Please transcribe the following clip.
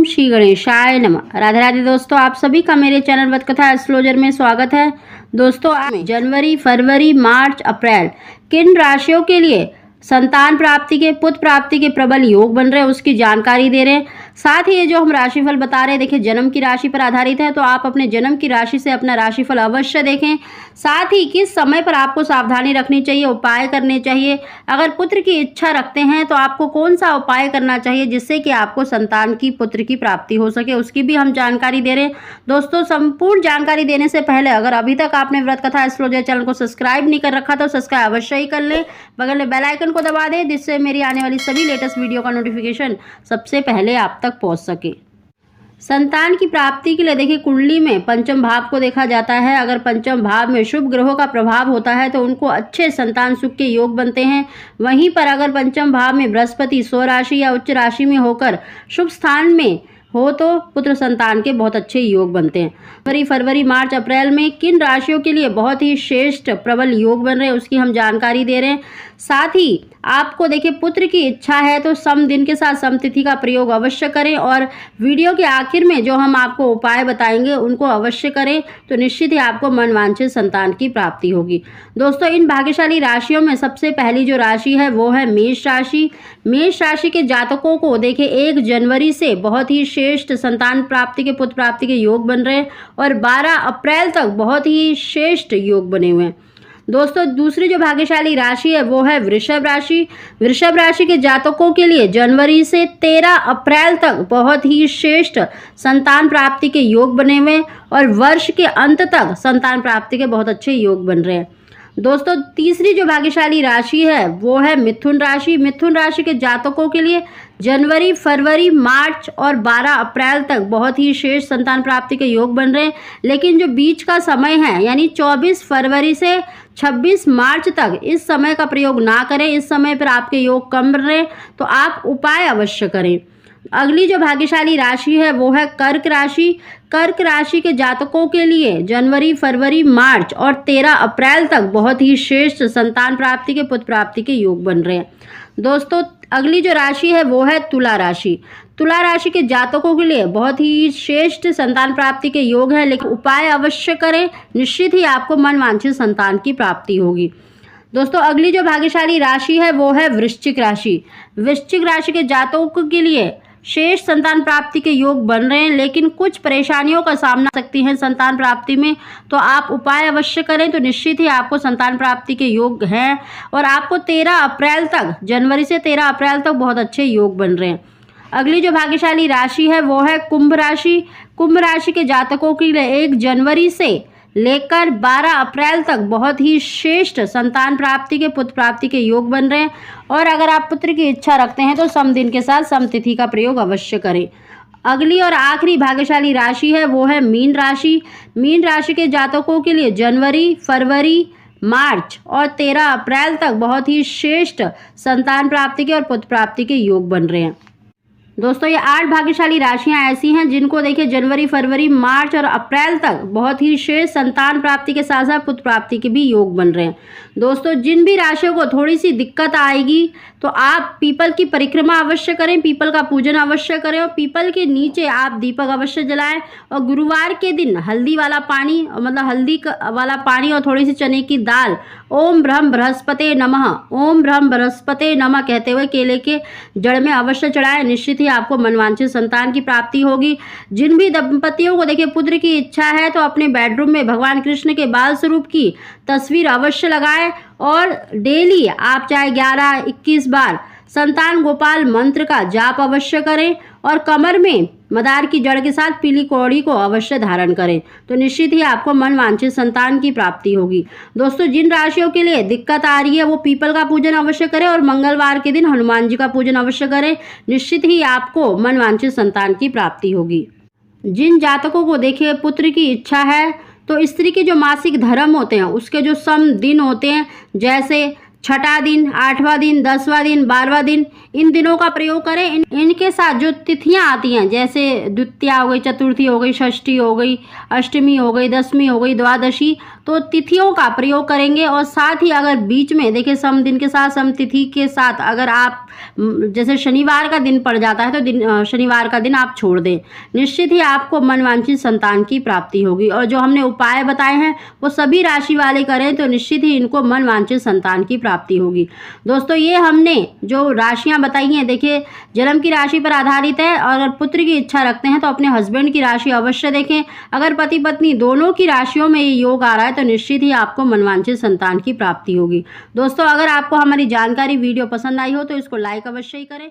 श्री गणेशाय नमः। राधे राधे दोस्तों, आप सभी का मेरे चैनल वत कथा एस्ट्रोलॉजर में स्वागत है। दोस्तों, आज जनवरी, फरवरी, मार्च, अप्रैल किन राशियों के लिए संतान प्राप्ति के, पुत्र प्राप्ति के प्रबल योग बन रहे हैं उसकी जानकारी दे रहे हैं। साथ ही ये जो हम राशिफल बता रहे हैं, देखिए जन्म की राशि पर आधारित है, तो आप अपने जन्म की राशि से अपना राशिफल अवश्य देखें। साथ ही किस समय पर आपको सावधानी रखनी चाहिए, उपाय करने चाहिए। अगर पुत्र की इच्छा रखते हैं तो आपको कौन सा उपाय करना चाहिए जिससे कि आपको संतान की, पुत्र की प्राप्ति हो सके, उसकी भी हम जानकारी दे रहे हैं। दोस्तों, संपूर्ण जानकारी देने से पहले अगर अभी तक आपने व्रत कथा एस्ट्रोलॉजर चैनल को सब्सक्राइब नहीं कर रखा तो सब्सक्राइब अवश्य ही कर लें, बगल में बेल आइकन को दबा दें जिससे मेरी आने वाली सभी लेटेस्ट वीडियो का नोटिफिकेशन सबसे पहले आप तक पहुंच सके। संतान की प्राप्ति के लिए देखिए कुंडली में पंचम भाव को देखा जाता है। अगर पंचम भाव में शुभ ग्रहों का प्रभाव होता है तो उनको अच्छे संतान सुख के योग बनते हैं। वहीं पर अगर पंचम भाव में बृहस्पति स्वराशि या उच्च राशि में होकर शुभ स्थान में हो तो पुत्र संतान के बहुत अच्छे योग बनते हैं। फरवरी, मार्च, अप्रैल में किन राशियों के लिए बहुत ही श्रेष्ठ प्रबल योग बन रहे हैं उसकी हम जानकारी दे रहे हैं। साथ ही आपको देखिए पुत्र की इच्छा है तो सम दिन के साथ सम तिथि का प्रयोग अवश्य करें, और वीडियो के आखिर में जो हम आपको उपाय बताएंगे उनको अवश्य करें तो निश्चित ही आपको मनवांछित संतान की प्राप्ति होगी। दोस्तों, इन भाग्यशाली राशियों में सबसे पहली जो राशि है वो है मेष राशि। मेष राशि के जातकों को देखिए 1 जनवरी से बहुत ही श्रेष्ठ संतान प्राप्ति के, पुत्र प्राप्ति के योग बन रहे हैं और 12 अप्रैल तक बहुत ही श्रेष्ठ योग बने हुए हैं। दोस्तों, दूसरी जो भाग्यशाली राशि है वो है वृषभ राशि। वृषभ राशि के जातकों के लिए जनवरी से 13 अप्रैल तक बहुत ही श्रेष्ठ संतान प्राप्ति के योग बने हुए हैं और वर्ष के अंत तक संतान प्राप्ति के बहुत अच्छे योग बन रहे हैं। दोस्तों, तीसरी जो भाग्यशाली राशि है वो है मिथुन राशि। मिथुन राशि के जातकों के लिए जनवरी, फरवरी, मार्च और 12 अप्रैल तक बहुत ही श्रेष्ठ संतान प्राप्ति के योग बन रहे हैं, लेकिन जो बीच का समय है यानी 24 फरवरी से 26 मार्च तक इस समय का प्रयोग ना करें। इस समय पर आपके योग कम बन रहे हैं तो आप उपाय अवश्य करें। अगली जो भाग्यशाली राशि है वो है कर्क राशि। कर्क राशि के जातकों के लिए जनवरी, फरवरी, मार्च और 13 अप्रैल तक बहुत ही श्रेष्ठ संतान प्राप्ति के, पुत्र प्राप्ति के योग बन रहे हैं। दोस्तों, अगली जो राशि है वो है तुला राशि। तुला राशि के जातकों के लिए बहुत ही श्रेष्ठ संतान प्राप्ति के योग है, लेकिन उपाय अवश्य करें, निश्चित ही आपको मनवांछित संतान की प्राप्ति होगी। दोस्तों, अगली जो भाग्यशाली राशि है वो है वृश्चिक राशि। वृश्चिक राशि के जातकों के लिए शेष संतान प्राप्ति के योग बन रहे हैं, लेकिन कुछ परेशानियों का सामना कर सकती हैं संतान प्राप्ति में, तो आप उपाय अवश्य करें तो निश्चित ही आपको संतान प्राप्ति के योग हैं और आपको 13 अप्रैल तक, जनवरी से 13 अप्रैल तक बहुत अच्छे योग बन रहे हैं। अगली जो भाग्यशाली राशि है वो है कुंभ राशि। कुंभ राशि के जातकों के लिए 1 जनवरी से लेकर 12 अप्रैल तक बहुत ही श्रेष्ठ संतान प्राप्ति के, पुत्र प्राप्ति के योग बन रहे हैं और अगर आप पुत्र की इच्छा रखते हैं तो सम दिन के साथ सम तिथि का प्रयोग अवश्य करें। अगली और आखिरी भाग्यशाली राशि है वो है मीन राशि। मीन राशि के जातकों के लिए जनवरी, फरवरी, मार्च और 13 अप्रैल तक बहुत ही श्रेष्ठ संतान प्राप्ति के और पुत्र प्राप्ति के योग बन रहे हैं। दोस्तों, ये 8 भाग्यशाली राशियां ऐसी हैं जिनको देखिए जनवरी, फरवरी, मार्च और अप्रैल तक बहुत ही श्रेष्ठ संतान प्राप्ति के साथ साथ पुत्र प्राप्ति के भी योग बन रहे हैं। दोस्तों, जिन भी राशियों को थोड़ी सी दिक्कत आएगी तो आप पीपल की परिक्रमा अवश्य करें, पीपल का पूजन अवश्य करें और पीपल के नीचे आप दीपक अवश्य जलाएं और गुरुवार के दिन हल्दी वाला पानी, मतलब हल्दी वाला पानी और थोड़ी सी चने की दाल, ओम ब्रह्म बृहस्पते नमः, ओम ब्रह्म बृहस्पते नमः कहते हुए केले के जड़ में अवश्य चढ़ाएं। निश्चित ही आपको मनवांछित संतान की प्राप्ति होगी। जिन भी दंपतियों को देखिए पुत्र की इच्छा है तो अपने बेडरूम में भगवान कृष्ण के बाल स्वरूप की तस्वीर अवश्य लगाएं और डेली आप चाहे 11-21 बार संतान गोपाल मंत्र का जाप अवश्य करें और कमर में मदार की जड़ के साथ पीली कौड़ी को अवश्य धारण करें तो निश्चित ही आपको मनवांछित संतान की प्राप्ति होगी। दोस्तों, जिन राशियों के लिए दिक्कत आ रही है वो पीपल का पूजन अवश्य करें और मंगलवार के दिन हनुमान जी का पूजन अवश्य करें, निश्चित ही आपको मनवांछित संतान की प्राप्ति होगी। जिन जातकों को देखिए पुत्र की इच्छा है तो स्त्री के जो मासिक धर्म होते हैं उसके जो सम दिन होते हैं, जैसे छठा दिन, 8वां दिन, 10वां दिन, 12वां दिन, इन दिनों का प्रयोग करें। इनके साथ जो तिथियां आती हैं जैसे द्वितीया हो गई, चतुर्थी हो गई, षष्ठी हो गई, अष्टमी हो गई, दशमी हो गई, द्वादशी, तो तिथियों का प्रयोग करेंगे। और साथ ही अगर बीच में देखिए सम दिन के साथ सम तिथि के साथ अगर आप जैसे शनिवार का दिन पड़ जाता है तो शनिवार का दिन आप छोड़ दें, निश्चित ही आपको मनवांछित संतान की प्राप्ति होगी। और जो हमने उपाय बताए हैं वो सभी राशि वाले करें तो निश्चित ही इनको मनवांछित संतान की प्राप्ति होगी। दोस्तों ये हमने जो राशियां बताई हैं देखिए जन्म की राशि पर आधारित है, और अगर पुत्र की इच्छा रखते हैं तो अपने हस्बैंड की राशि अवश्य देखें। अगर पति पत्नी दोनों की राशियों में ये योग आ रहा है तो निश्चित ही आपको मनवांछित संतान की प्राप्ति होगी। दोस्तों अगर आपको हमारी जानकारी वीडियो पसंद आई हो तो इसको लाइक अवश्य ही करें।